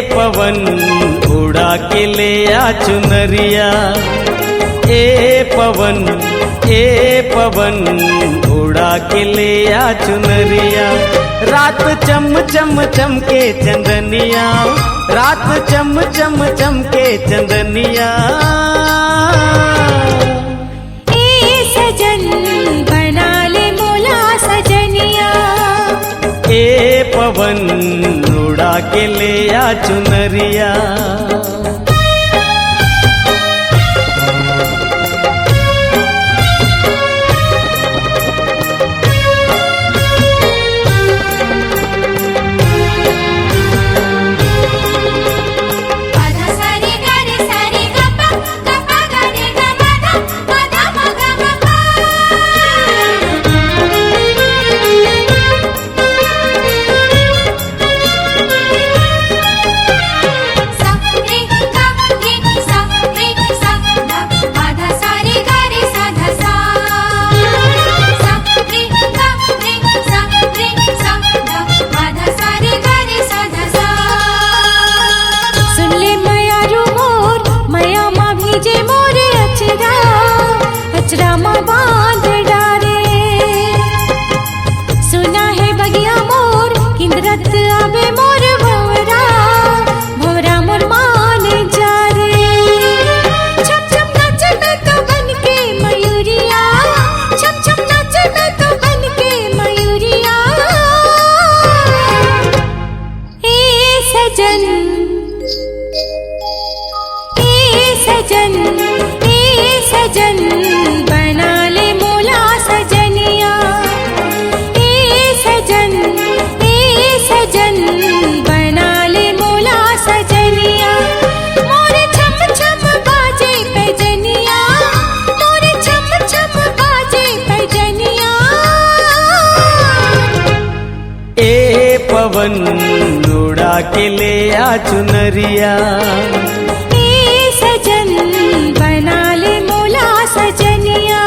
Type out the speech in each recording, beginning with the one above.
पवन उड़ा के ले आ चुनरिया। पवन उड़ा के ले आ चुनरिया। रात चम चम चमके चंदनिया, रात चम चम चमके चंदनिया। सजन बना ले मोला सजनिया। पवन उड़ा के ले आ चुनरिया। सजन बना ले मोला सजनिया। सजन बना ले मोला सजनिया। मोरे छम छम बाजे पैजनिया, मोरे छम छम बाजे पैजनिया। पवन उड़ा के ले आ चुनरिया। सजन बना ले मोला सजनिया।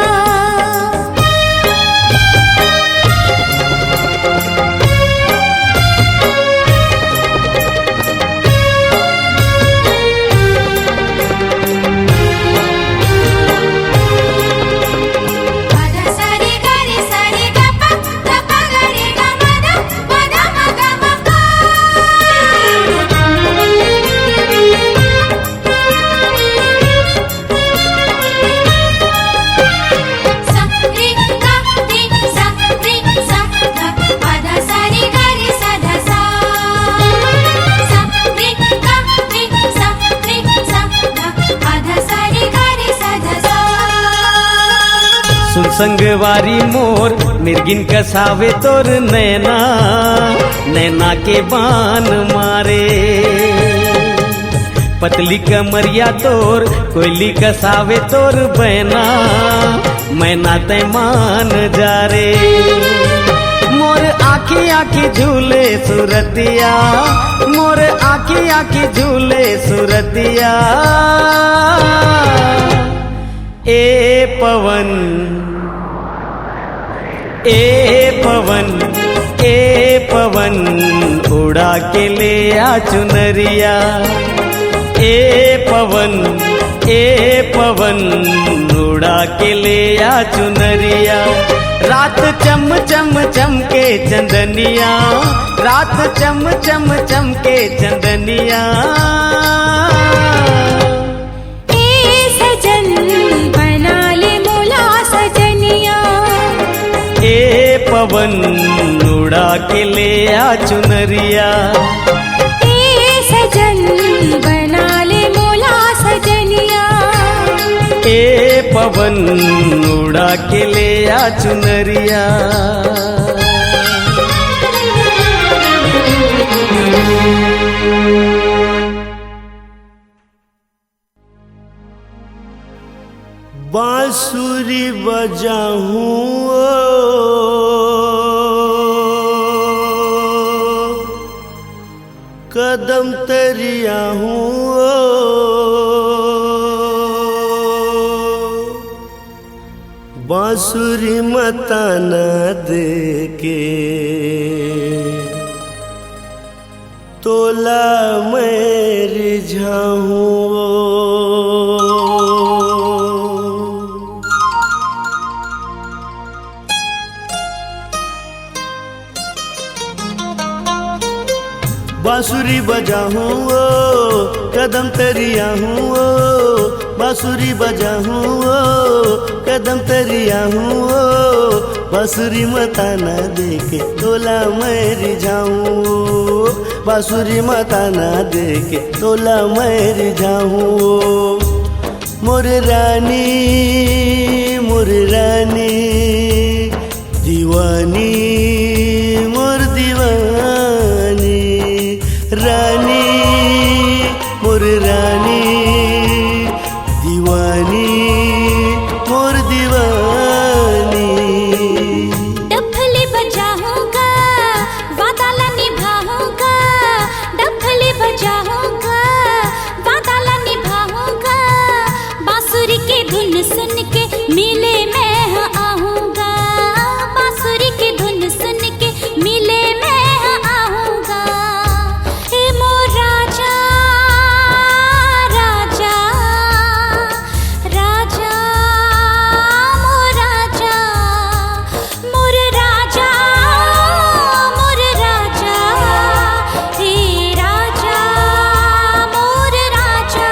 संगवारी मोर मिर्गिन कसावे तोर नैना, नैना के बान मारे। पतली कमरिया तोर कोयली कसावे तोर बैना, मैना तै मान जा रे। मोर आखी आखी झूले सुरतिया, मोर आखी आखी झूले सुरतिया। पवन पवन उड़ा के ले आ चुनरिया। पवन उड़ा के ले आ चुनरिया। रात चम चम चमके चंदनिया, रात चम चम चमके चंदनिया। सजन बना ले मोला सजनिया। पवन उड़ा के ले आ चुनरिया। सजन बना ले मोला सजनिया। पवन उड़ा के ले आ चुनरिया। बांसुरी बजाऊं कदम तरिया हूँ, बांसुरी मताना देके तोला मैं रिझाऊं। बांसुरी बजाऊं कदम तरिया हूँ, बांसुरी बजाऊं कदम तरिया हूँ। बांसुरी मताना देके तोला मैं रिझाऊं, बांसुरी मताना देके तोला मैं रिझाऊं। मोर रानी दीवानी मोर दीवानी, रानी मोर रानी दीवानी मोर दीवानी। डफली बजाऊंगा वादा ला निभाऊंगा, डफली बजाऊंगा वादा ला निभाऊंगा। बांसुरी की धुन सुन के मिले मैं आऊंगा, बांसुरी की धुन सुन के मिले मैं आऊंगा। हे मोर राजा राजा राजा, मोर राजा मोर राजा मोर राजा, हे राजा मोर राजा।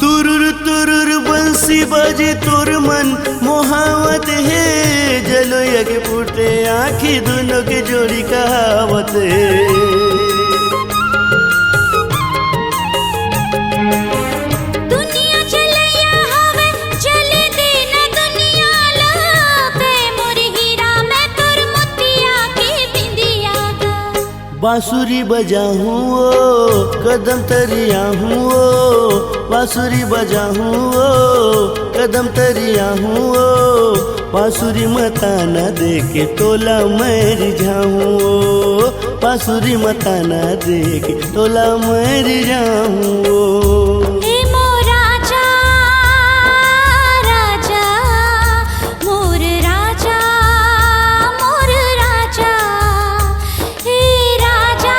तुरुर तुरुर बंसी बाजे तोर मन मोहावत है, जलो यग फूटे आँखी दोनों के जोड़ी कहावत है। दुनिया चलैया हवे चले देना दुनिया लागे, मोर हीरा मैं तोर मोतिया के बिंदिया गा। बांसुरी बजाऊं कदम तरिया हूँ, बांसुरी बजाऊं कदम तरिया हूँ। बांसुरी मताना देके तोला मैं रिझाऊं, बांसुरी मताना देके तोला मैं रिझाऊं। हे मोर राजा राजा, मोर राजा मोर राजा, हे राजा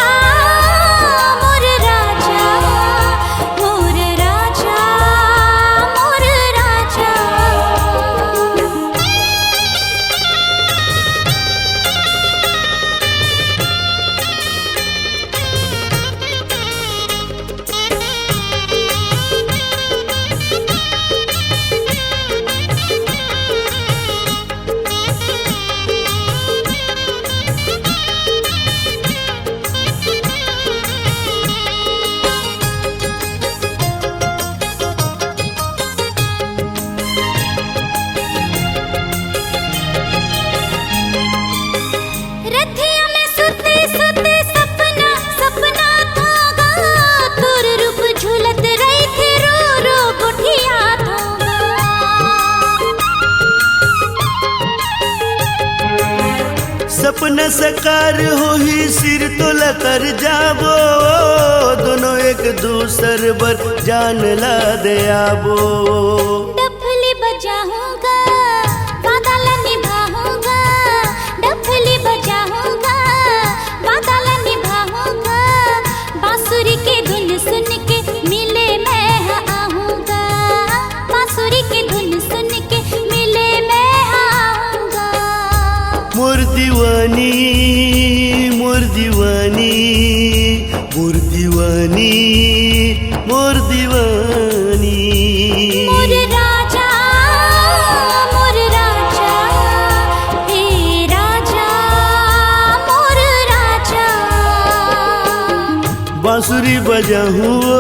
मोर राजा, मोर राजा मोर राजा। रथिया में सुते सुते सपना सपना थागा, तोर रूप झूलत रही थे रो रो गुठिया थागा। सपना सकार हो ही सिर तोला कर जाबो, दोनों एक दूसर बर जान ला दे आबो। डफली बजाऊंगा वादा ला निभाऊंगा, डफली बजाऊंगा वादा ला निभाऊंगा। बांसुरी की धुन सुन के मिले मैं आऊंगा, बांसुरी की धुन सुन के मिले मैं आऊंगा। मोर दीवानी मोर दीवानी मोर दीवानी मोर दीवानी। मोर राजा बांसुरी बजाऊं ओ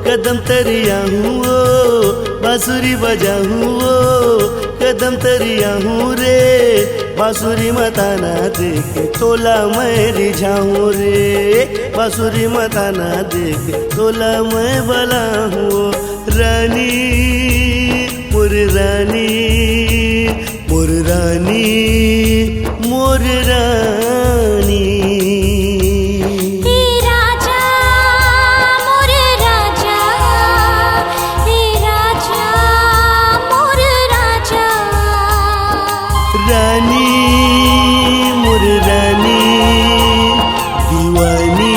कदम तरिया हूँ ओ बांसुरी बजाऊं ओ कदम तरिया हूँ रे बांसुरी मताना देख तोला मैं रिझाऊं रे बांसुरी मताना देख तोला मैं बला हूँ रानी मोर रानी मोर रानी मोर रानी रानी मोर रानी दीवानी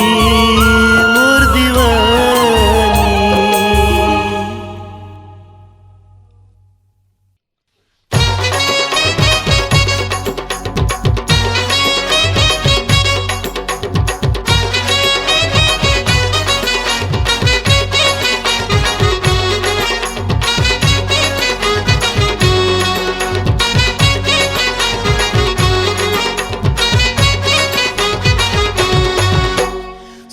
मोर दीवानी।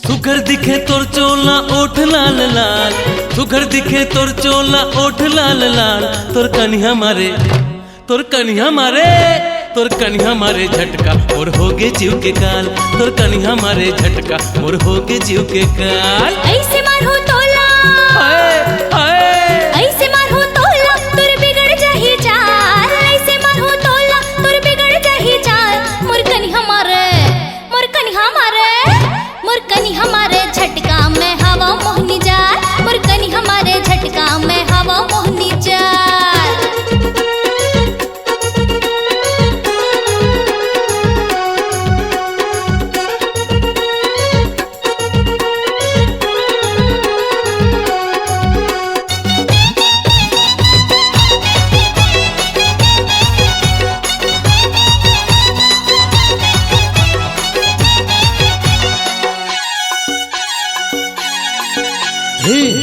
सुघर दिखे तोर चोला ओठ लाल लाल सुघर दिखे तोर चोला ओठ लाल लाल तोर कन्या मारे तोर कन्या मारे तोर कन्या मारे झटका मोर होगे जीव के काल तोर कन्या मारे झटका मोर होगे जीव के काल ऐसे मारो तोला हाय हाय ऐसे मारो तोला तुर बिगड़ जाही चाल ऐसे मारो तोला तुर बिगड़ जाही चाल मोर कन्या मारे मोर कन्या मारे मोर कन्या मारे झटका में हवा मोहनी जाल मोर कन्या मारे झटका में हवा मोहनी जाल।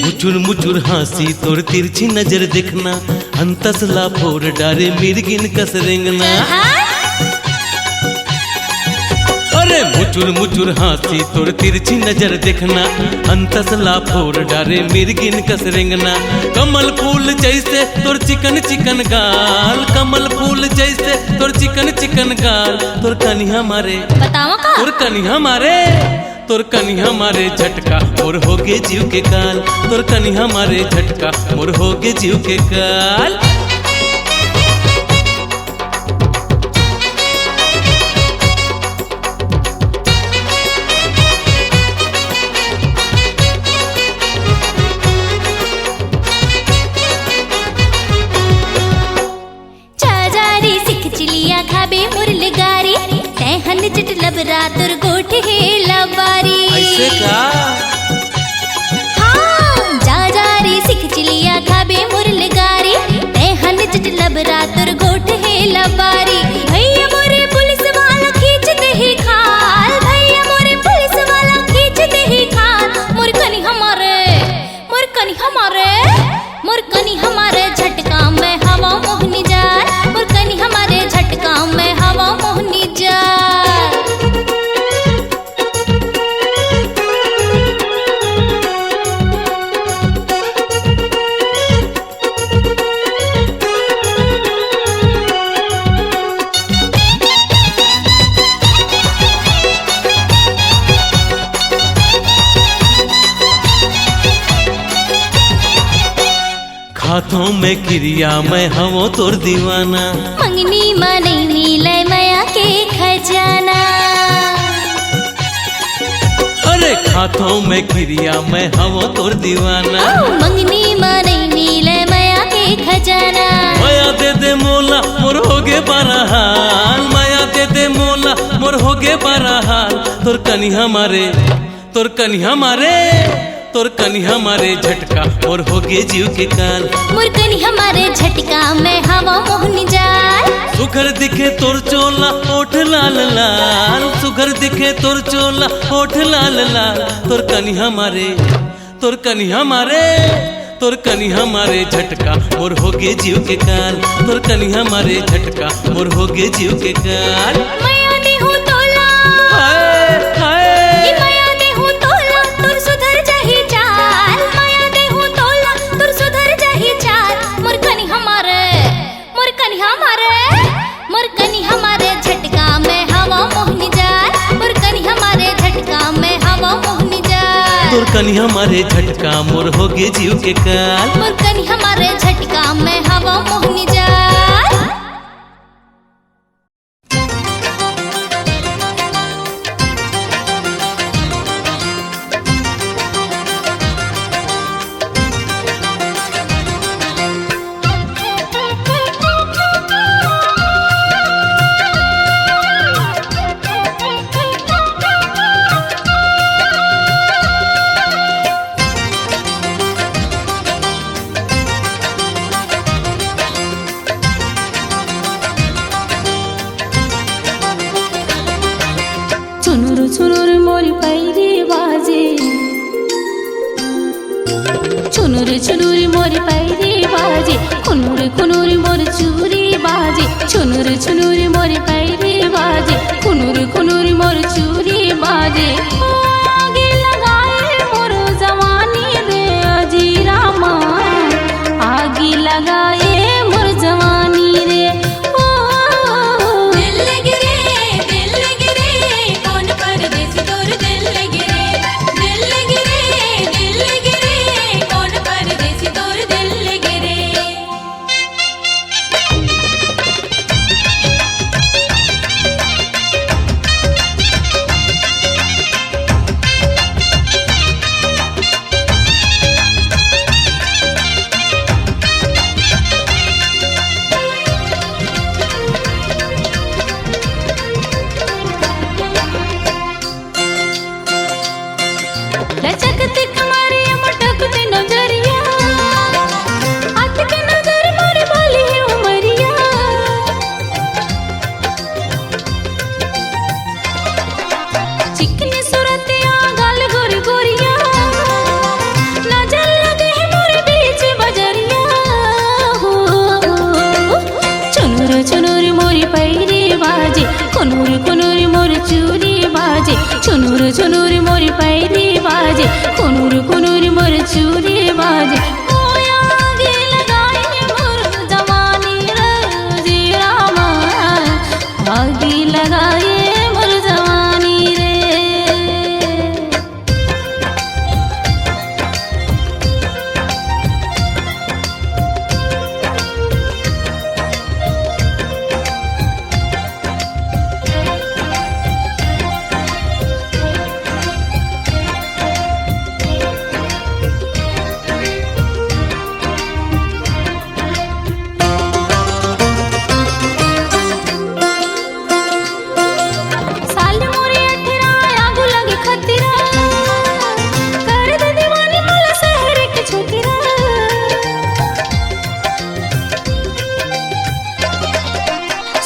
मुचुर मुचुर हंसी तोर तिरछी नजर देखना अंतसला फोर डारे मिर्गिन कस रेंगना अरे मुचुर मुचुर हंसी तोर तिरछी नजर देखना अंतसला फोर डारे मिर्गिन कस रेंगना कमल फूल जैसे तोर चिकन चिकन गाल कमल फूल जैसे तोर चिकन चिकन गाल तोर कन्या मारे बताओ का तोर कन्या मारे तोर कन्या मारे झटका मोर होगे जीव के काल तोर कन्या मारे झटका मोर होगे जीव के काल। चाजारी सिख चिलिया खाबे मुरलगारी तहन जट लबरा तुर गोठ हे लबारी ऐसे का हाँ जाजारी सिख चिलिया खाबे मुरलगारी तहन जट लबरा तुर गोठ हे लबारी भैया मोरे पुलिस वाला खींच दे ही खाल भैया मोरे पुलिस वाला खींच दे ही खाल मोर कनी हमारे मोर कनी हमारे मोर कनी हमारे झटका में हवा मोहनी जाल मोर कनी हमारे झटका में हवा मोहनी जाल। हाथों में क्रिया मैं हवो तोर दीवाना मंगनी मनैनी लय माया के खजाना अरे हाथों में क्रिया मैं हवो तोर दीवाना मंगनी मनैनी लय माया के खजाना माया दे दे मोला मोर होगे बरहाल माया दे दे मोला मोर होगे बरहाल तोर कन्या मारे तोर कन्या मारे तोर कन्या मारे झटका और होगे जीव के काल मोर कन्या हमारे झटका में हवा मोहनी जाल सुघर दिखे तोर चोला ओठ लाल लाल सुघर दिखे तोर चोला ओठ लाल लाल तोर कन्या मारे तोर कन्या मारे तोर कन्या मारे झटका मोर होगे जीव के काल तोर कन्या मारे झटका मोर होगे जीव के काल माया देहु तोला हाय हाय माया देहु तोला तोर कन्या मारे झटका मोर होगे जीव के काल। मोर कन्या मारे झटका मैं हवा मोहनी जाल। चुनुर चुनुर मोरी पैरी बाजे, चुनुर चुनुर मोरी पैरी बाजे, खुनुर खुनुर मोर चूरी बाजे, चुनुर चुनुर मोरी पैरी बाजे, खुनुर खुनुर मोर चूरी बाजे। आगे लगाए मोर जवानी रे अजी रामा, आगे लगाए मोर जवानी रे। दिल लगे रे, दिल लगे रे, कौन परदेसी तोर दिल लगे रे। दिल लगे रे, दिल लगे रे, कौन परदेसी तोर दिल लगे रे। लचकती कमरिया मटकती नजरिया, अटके नजर मोरी बोली है उमरिया। चिकनी सूरतिया गाल गोरी गोरिया, नजर लगे है मोरे बीच बजरिया। हो चुनुर चुनुर मोरी पैरी बाजे, खुनुर खुनुर मोर चूरी बाजे, चुनुर चुनुर मोरी पैरी बाजे, खुनुर खुनुर मोर चूरी बाजे। ओया आगे लगाए मोर जवानी रे जी रामा, आगे लगाए मोर जवानी रे। साल मोरे अठरा आगू लगे खतिरा, कर दे दीवानी मला शहर के छोकरा।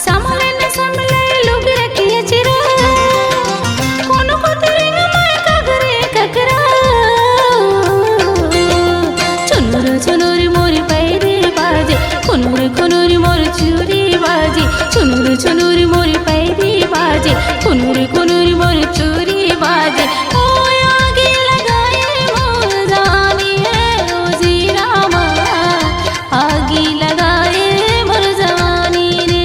संभले न संभले लोग रखिए चिरा, कोनो को तेरे न मैं कगरे ककरा। चुनुर चुनुर मोर पैरी बाजे, खुनुर खुनुर मोर चूरी बाजे, चुनुर चुनुर मोर पैरी बाजे, खुनुर खुनुर मोर चूरी बाजे। ओए आगे लगाए मोर जवानी है ओ जी रामा, आगे लगाए मोर जवानी रे।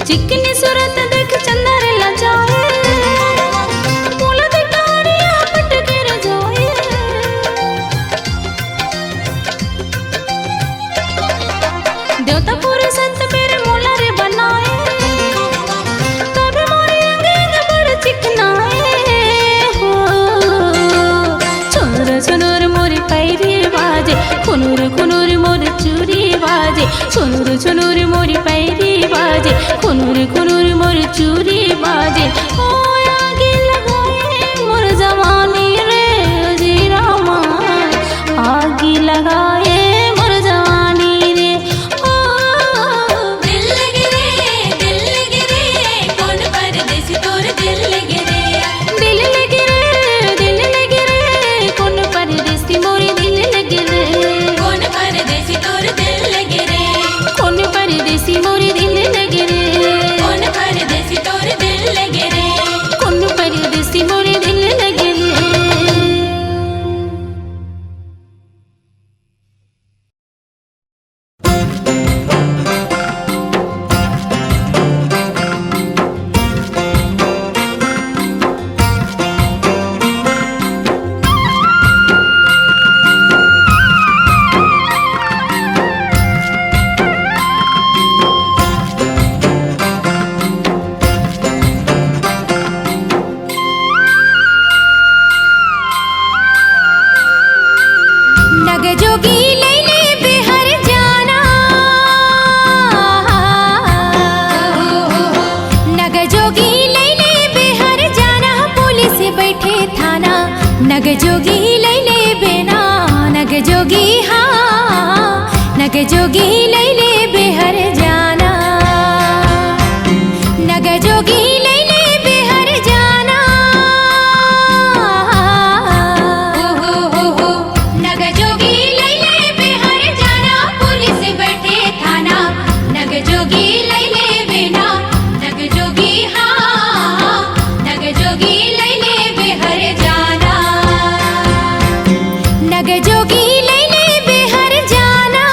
चिकनी सूरत देख चंदर लजाए, बोला दे कारिया पटके रजाए। देवता पूरे संत मेरे मोला रे बनाए, तबे मोरे अंगेंग पर चिकनाए। हो चुनुर चुनुर मोरी पैरी बाजे, खुनुर खुनुर मोर चूरी बाजे, चुनुर चुनुर मोरी पैरी बाजे, खुनुर खुनुर मोर चूरी बाजे। ओए आगे लगाए मोर जवानी रे जी रामा, आगे लगाए मोर जवानी रे। ओ दिल लगे रे, दिल लगे रे, कौन परदेसी तोर दिल लगे रे। दिल लगे रे, दिल लगे रे, कौन परदेसी मोरे दिल लगे रे। कौन परदेसी तोर दिल लगे रे। कौन परदेसी मोरे दिल लगे रे। कौन परदेसी तोर दिल लगे रे। नग जोगी लैले बेना नग जोगी हाँ नग जोगी लैले बेहर जाना नग जोगी लैले बेहर जाना हो नग जोगी लैले बेहर जाना पुलिस बैठे थाना नग जोगी लैले बेना नग जोगी हाँ नग जोगी लैले बेहर जाना नग जोगी लैले बेहर जाना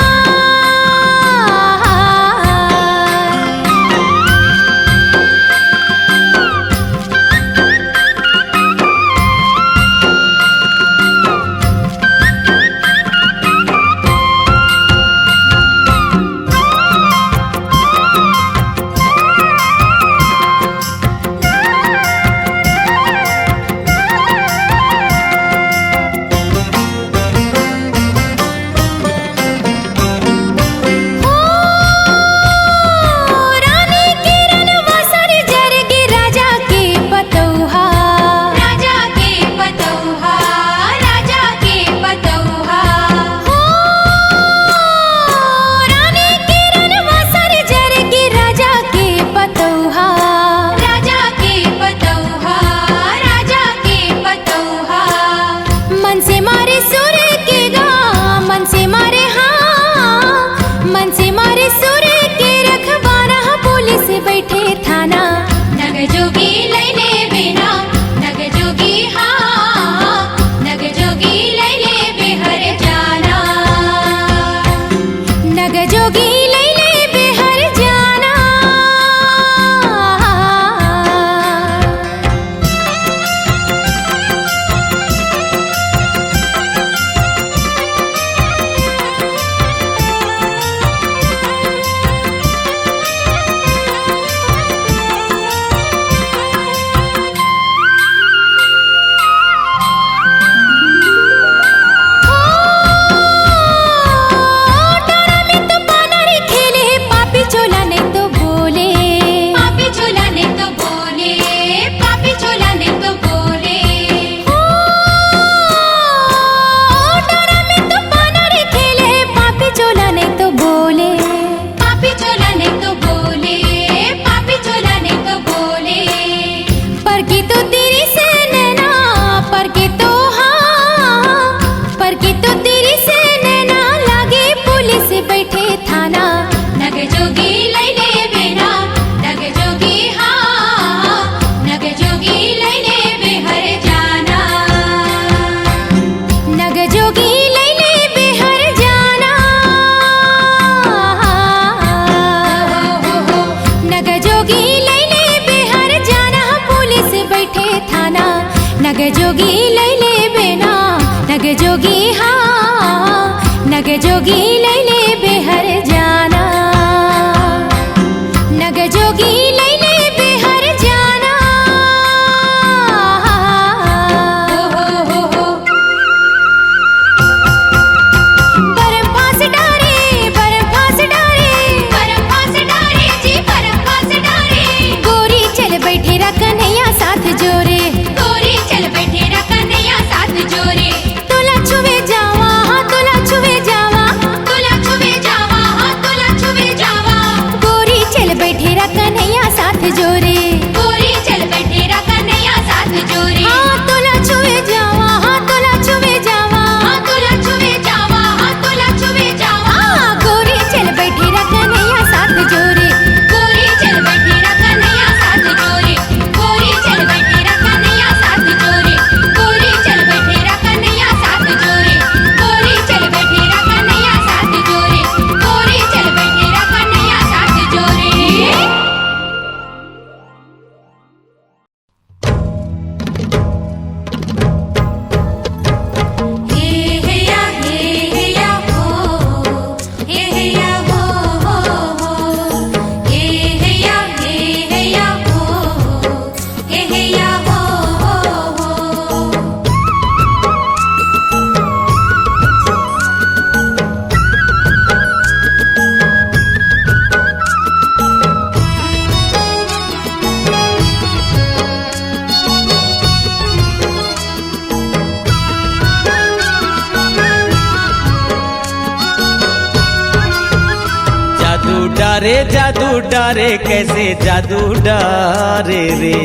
जादू डारे कैसे जादू डारे रे।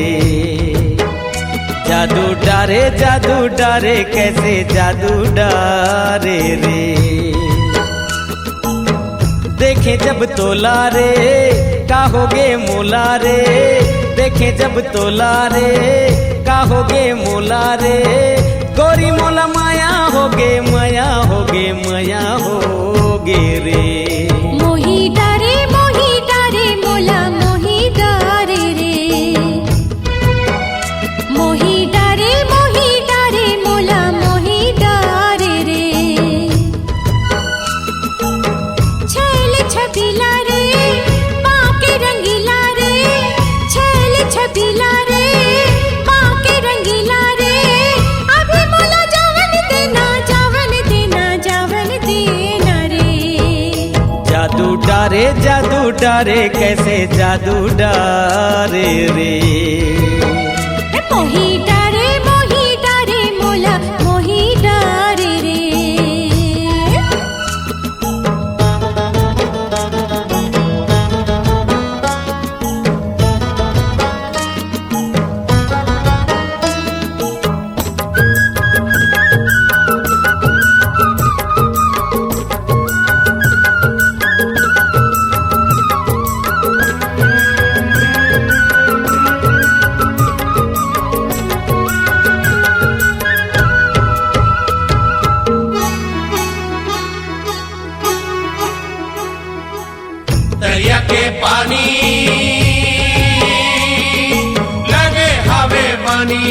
जादू डारे कैसे जादू डारे रे। देखे जब तोला रे काहोगे मोला रे। देखे जब तोला रे काहोगे मोला रे। गोरी मोला माया होगे माया होगे माया होगे रे। मोही डारे मोला मोही डारे रे। मोही डारे मोला मोही डारे रे। छैल छबीला रे बाके रंगीला रे। छैल छबीला रे बाके रंगीला रे। अभी मोला जावन देना जावन देना जावन देना रे। जादू डारे कैसे जादू डारे रे। मोही डारे मोला मोही डारे रे। दरिया के पानी लगे हवे पानी।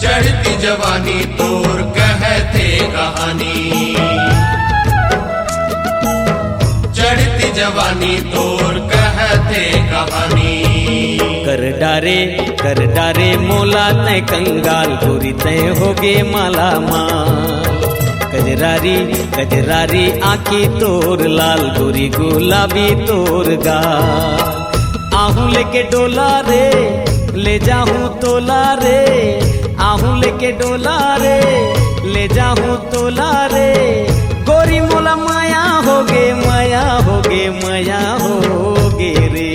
चढ़ती जवानी तोर कहते कहानी। चढ़ती जवानी तोर कहते कहानी। कर डारे मोला तय कंगाल गोरी तय होगे माला माल। कजरारी आँखी तोर लाल गोरी गुलाबी तोर गाल। आहूं लेके डोला रे ले जाहूं तोला रे। आहूं लेके डोला रे ले जाहूं तोला रे। गोरी मोला माया होगे माया होगे माया होगे रे।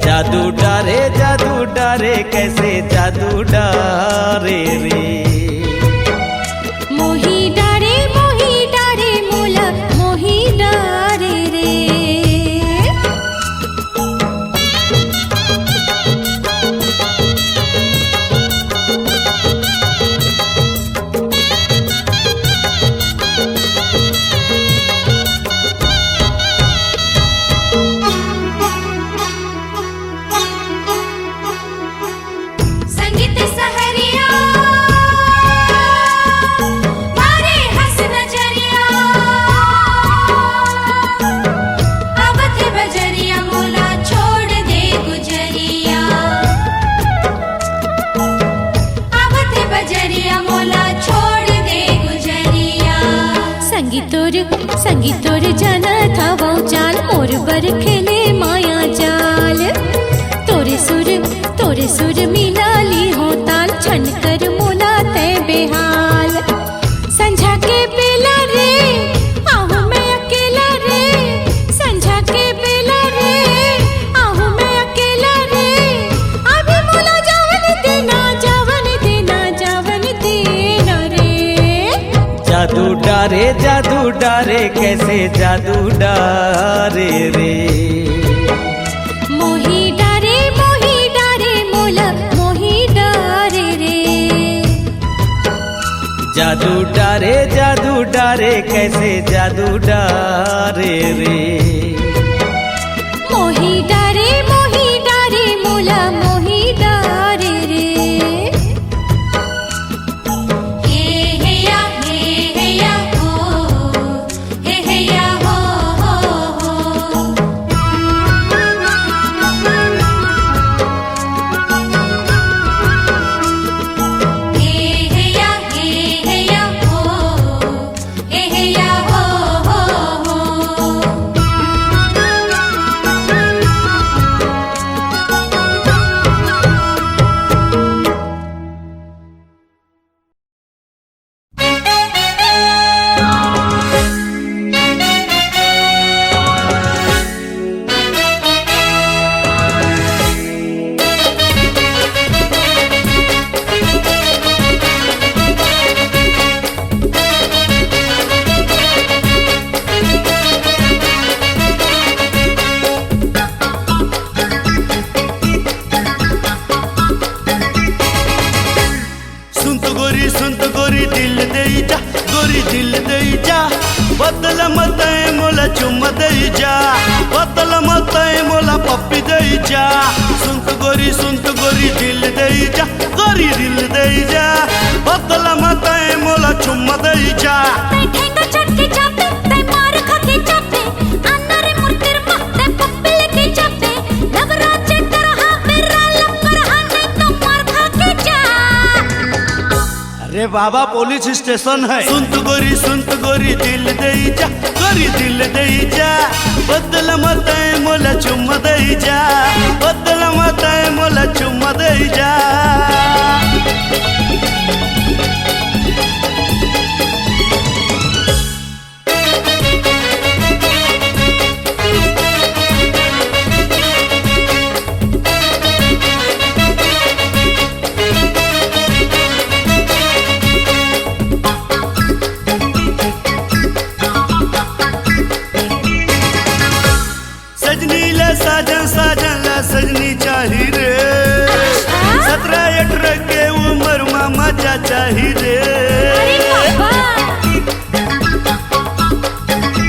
जादू डारे कैसे जादू डारे रे। मोही डारे मोला मोही डारे रे। संगीत सहरिया मारे हंस नजरिया। अवध बजरिया मोला छोड़ दे गुजरिया। अवध बजरिया मोला छोड़ दे गुजरिया। संगीतोर जाना था वो चाल मोर बर खेले माया जाल। तोरे सुर मिलाली हो ताल छन कर मोला तै बेहाल। संझा के बेला रे आहूं मैं अकेला रे। संझा के बेला रे आहूं मैं अकेला रे। अभी मोला जावन देना जावन देना जावन देना रे। जादू डारे कैसे जादू डारे रे। मोही डारे मोला मोही डारे रे। जादू डारे कैसे जादू डारे रे। मोही डारे मोला मोही डारे रे। हे या हो हे या हो हो। हे या हो हे या हो हो। सुन तो गोरी दिल दे जा, गोरी दिल दे जा, बदल मत मोला चुम्मा दे जा, बदल मत मोला पप्पी दे जा। सुन तो गोरी दिल दे जा, गोरी दिल दे जा, बदल मत मोला चुम्मा दे जा। अरे बाबा पुलिस स्टेशन है। सुन तो गोरी दिल दे जा, गोरी दिल दे जा, बदल मत मोला चुम्मा दे जा, बदल मत मोला चुम्मा दे जा। सजनी चाही रे, 17-18 के उम्र में मजा चाही रे।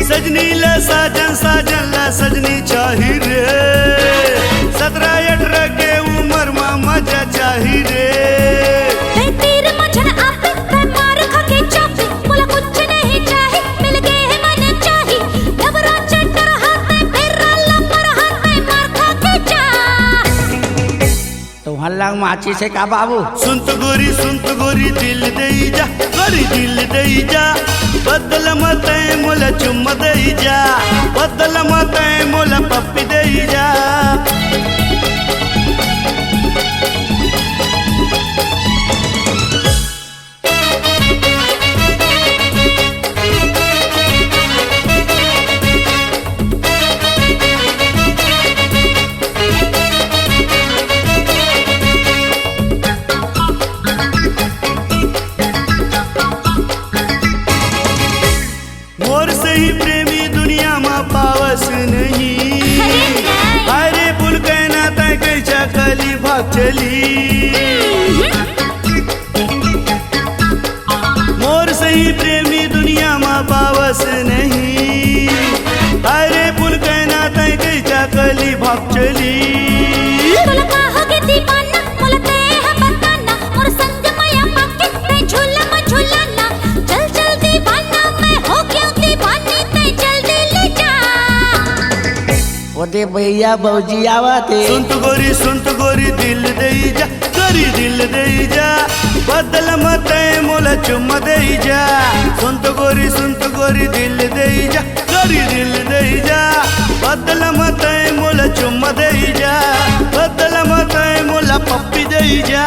सजनी ला साजन ला सजनी चाही रे, 17-18 के उम्र में मजा चाही रे। हल्ला माची से का बाबू। सुन तो गोरी दिल दे जा, गोरी दिल दे जा, बदल मत मोला चुम्मा दे जा, बदल मत मोला पप्पी दे जा। मोर से ही प्रेमी दुनिया में पावस नहीं, अरे पुल कहना तय कैसा कली भाग चली। मोर से ही प्रेमी दुनिया में पावस नहीं, अरे पुल कहना तय कैसा कली भाग चली। ओदे भैया बौजी आवते। सुन तो गोरी दिल दे जा, गोरी दिल दे जा, बदल मत मोला चुम्मा दे जा। सुन तो गोरी दिल दे जा, गोरी दिल दे जा, बदल मत मोला चुम्मा दे जा, बदल मत मोला पप्पी दे जा।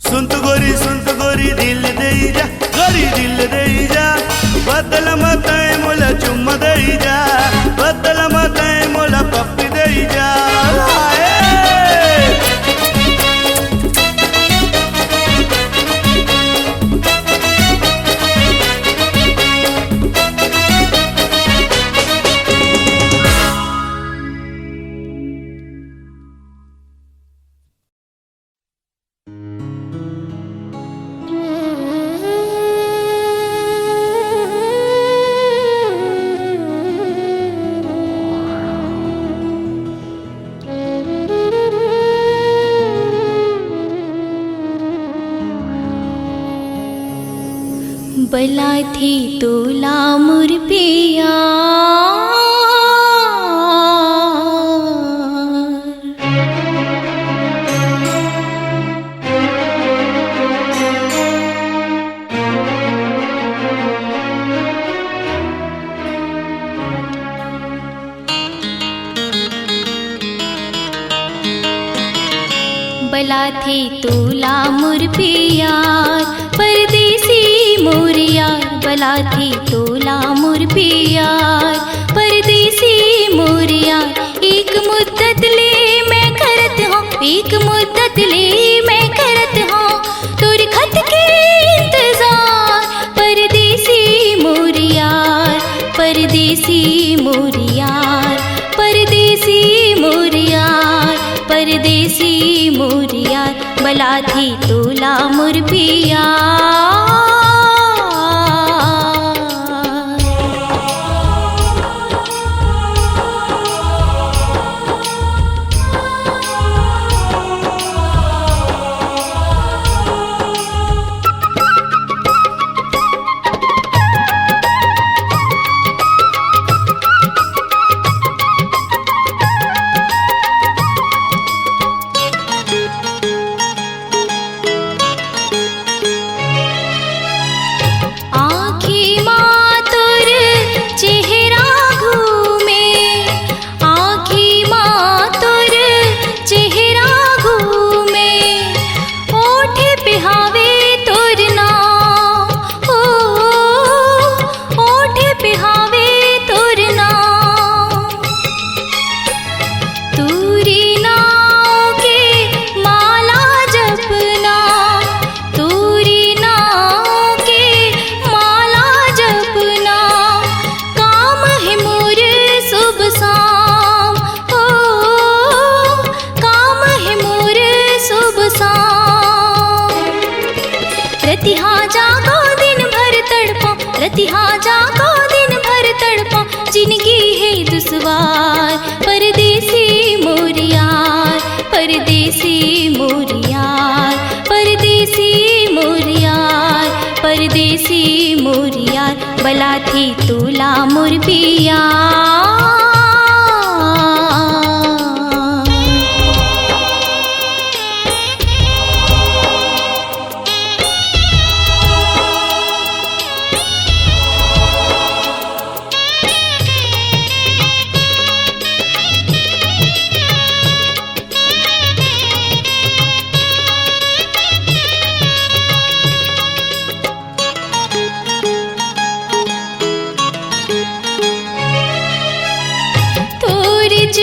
सुन तो गोरी दिल दे जा, गोरी दिल दे जा, बदल मत मोला चुम्मा दे जा, बदल मत मोला पप्पी दे जा। बला थी तोला मुर पिया, बला थी तोला मुर पिया, परदेसी मोर यार, बला थी तोला मुर पियार, परदेसी मोर यार। एक मुद्दत ले मैं करत हूँ, एक मुद्दत ले मैं करत हूँ, तोर खत के इंतजार, परदेसी मोरियार, परदेसी मोरियार, परदेसी मोरियार, बला थी तोला मोर पिया। रतिहा जागो दिन भर तड़पा, रतिहा जागो दिन भर तड़पा, जिंदगी है दुश्वार, परदेसी मोरियार, परदेसी मोरियार, परदेसी मोरियार, परदेसी मोरियार, बला थी तोला मोर पिया।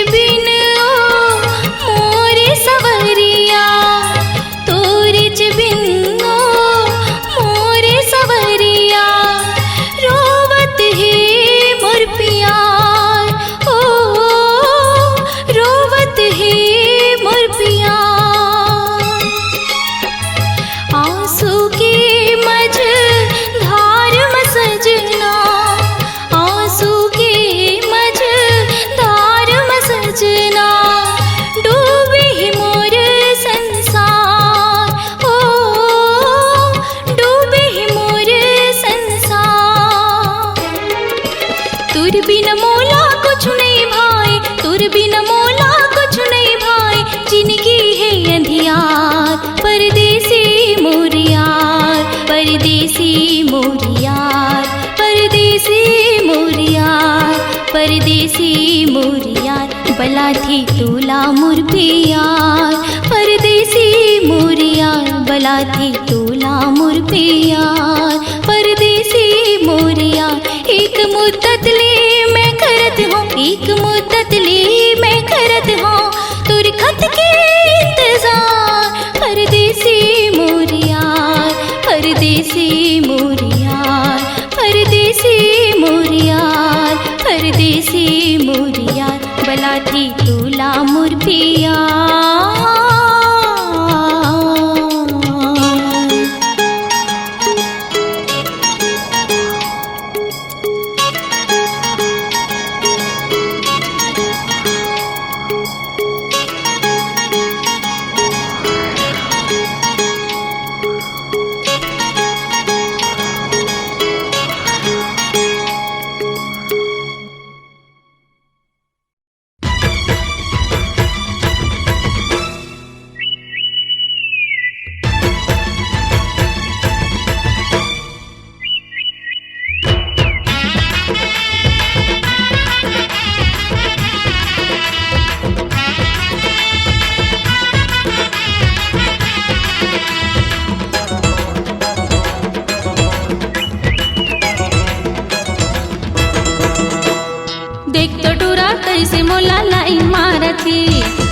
बिन ओ मोरे सवरिया, तोरिज बिन ओ मोरे सवरिया, रोवत है मोर पिया, ओ रोवत है मोर पिया। आंसू के मझ धार में सजना, आंसू के मझ धार सजना, डूबे ही मोर संसार, ओ डूबे ही मोर संसार। तुर बिन मोला कुछ नहीं भाई, तुर बिन मोला कुछ नहीं भाई, जिंदगी है अंधियार, परदेसी मोरियार, परदेसी मोरियार, परदेसी मोरियार, परदेसी मोरियार, बला थी तोला मोर पियार, परदेसी मोरियार, बला थी तोला मोर पियार, परदेसी मोरियार। एक मुद्दत ले मैं करत हूँ, एक मुद्दत ले मैं करत हूँ, तुर खत के इंतजार, परदेसी मोरियार, परदेसी मोरियार, परदेसी मोरियार, परदेसी मोरियार, बला थी तोला मोर पिया। कैसे मोला लाइन मारथे,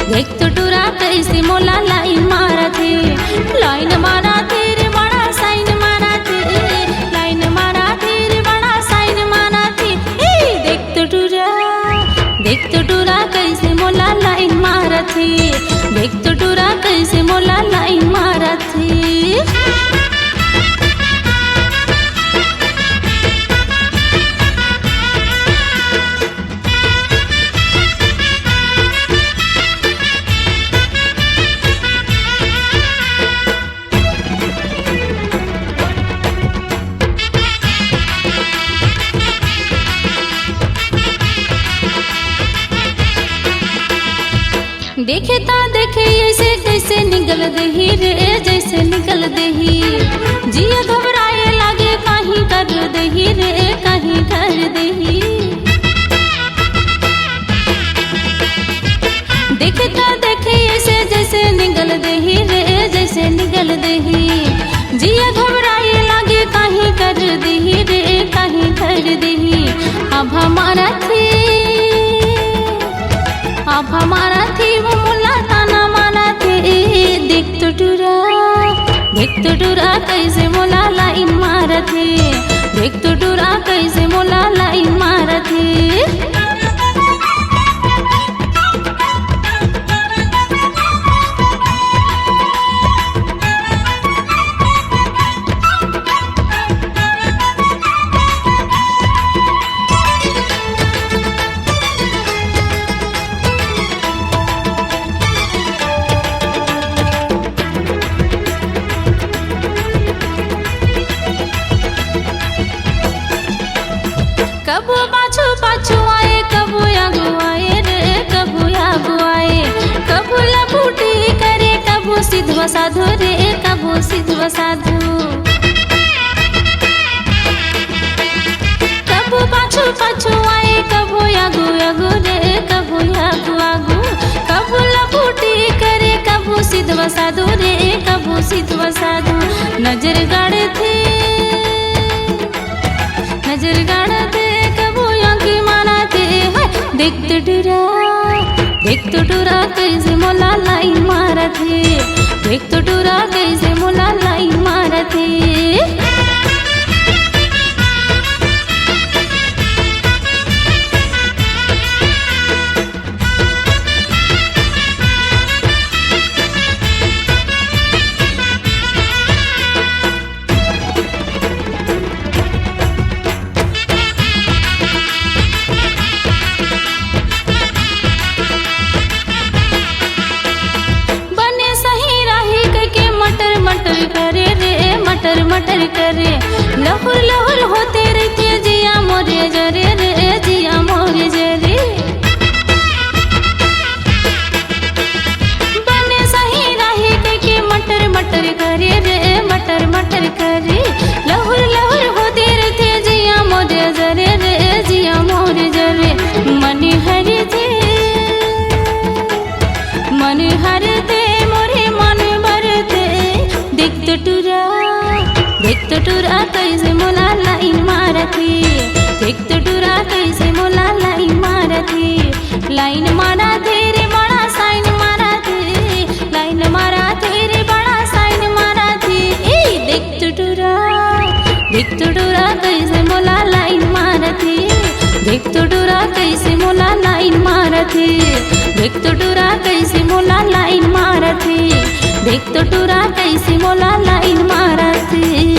देख तो टूरा कैसे मोला लाइन मारथे, लाइन मारथे रे बड़ा साइन मारथे, लाइन मारथे रे बड़ा साइन मारथे, देख तो देखता देखे ऐसे कैसे निकल दही रे, जैसे निकल दही जिया घबराए लागे कहीं कर दही रे, कहीं कर दही। देखता देखे ऐसे जैसे निकल दही रे, जैसे निकल दही जिया घबराए लागे कहीं कर दही रे, कहीं कर दही। अब हमारा थी वो मुल्ला ताना माना थे। देख तो टूरा कैसे मोला लाइन मारा थे, देख तो टूरा कैसे मोला लाइन मारा थे। कबू पाछू पाछू आए, कबू आगू आए रे, कबू आगू आए। कबू लपूटी करे, कबू सिद्धवा साधु रे, कबू सिद्धवा साधु। कबू पाछू पाछू आए, कबू आगू आगू रे, कबू आगू आगू। कबू लपूटी करे, कबू सिद्धवा साधु रे, कबू सिद्धवा साधु। नजर गाड़े थे, नजर गाड़ा थे, देख तो टूरा कैसे मोला लाइन मारा थे, देख तो टूरा कैसे मोला लाइन मारा थे। मटर करे लहुर लहुर होते रहते, जिया मोरे जरे रे, जिया मोरे जरे। बने सही राही के मटर मटर करे रे, मटर मटर करे लहुर लहुर होते रहते, जिया मोरे जरे रे, जिया मोरे जरे। मन हरे थे, मन हरे थे मोरे मन भरे थे। देख तो टूरा कैसे मोला लाइन मारा थी, देख तो टूरा कैसे मोला लाइन मारा थी। लाइन मारा थे रे बड़ा साइन मारा थे, लाइन मारा थे रे बड़ा साइन मारा थे। देख तो टूरा कैसे मोला लाइन मारा थी, देख तो टूरा कैसे मोला लाइन मारा थी, देख तो टूरा कैसे मोला लाइन मारा थी, देख तो टूरा कैसे मोला लाइन मारा थी।